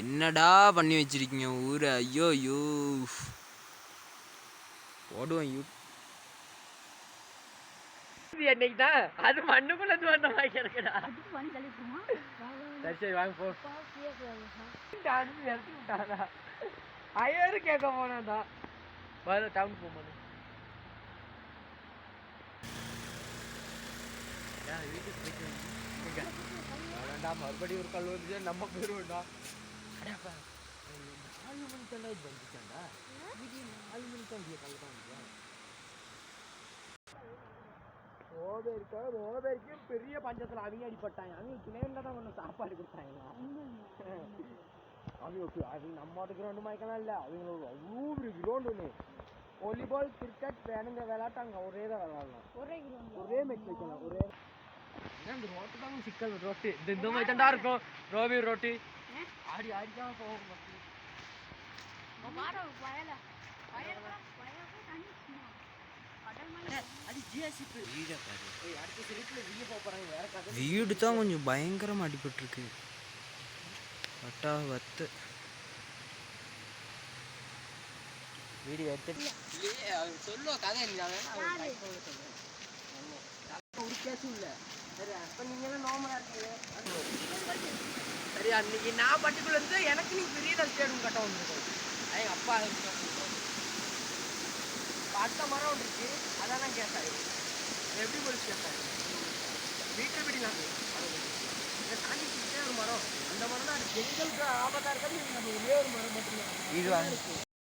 என்னடா பண்ணி வச்சிருக்கீங்க ஊரை? ஐயோ ஐயோ போடுவோம். என்னைக்கு தான் அது மண்ணுக்குள்ள தோண்ட மாதிரி இருக்குடா. சரி வாங்க போ. ஐயரு கேட்க போனாதான் பதில் டவுன் போகும்போது வீட்டுக்கு போயிட்டு வேண்டாம். மறுபடியும் ஒரு கல் வந்துச்சு நம்ம போயிருவோம்டா. அடாப்பா 4 மணிக்கு தான் இது வந்துச்சாண்டா. 4 மணிக்கு தான் கல் தான் வந்துச்சா. ஓபேருக்கும் பெரிய பஞ்சத்தில் அவங்க அடிப்பட்டாங்க. அவங்க துணையில் தான் ஒன்று சாப்பாடு கொடுத்தாங்களா. அவங்க நம்ம கிரௌண்டு மயக்கலாம் இல்லை. அவங்களுக்கு அவ்வளோ ஒரு கிரௌண்டு ஒன்று. வாலிபால் கிரிக்கெட் வேணுங்க விளையாட்டாங்க. ஒரே தான் விளையாடலாம். ஒரே மேட்ச் வைக்கலாம். ஒரே இந்த ரோட்டு தான் சிக்கல். ரோட்டு இந்த மாதிரி தாண்டா இருக்கும். ரோபி ரோட்டு ஆடி ஆடிதான் போகும். வீடு தான் கொஞ்சம் பயங்கரமா அடிபட்டிருக்கு. வட்டா வத்து வீடியோ எடுத்துட்டு சொல்லுவோம் கதை. ஒரு கேஸும் இல்லை. சரி அப்போ நீங்களாம் நார்மலாக இருக்கீங்க. சரி அன்னைக்கு நான் பர்டிகுலர் இருந்து எனக்கு நீ பெரிய ஸ்டேடியம் கட்ட வந்துருக்கோம். எங்கள் அப்பா அடுத்த மரம் ஒன்று இருக்கு. அதான் கேட்டாரு எப்படி போலீஸ் கேட்டாரு. மீட்டர் பிடிக்கலாம் இதை தாண்டிக்கிட்டே ஒரு மரம். அந்த மரம் தான் அது எங்களுக்கு ஆபத்தாக இருக்காது. நம்ம ஒரே ஒரு மரம் மட்டும்தான். இது வாங்க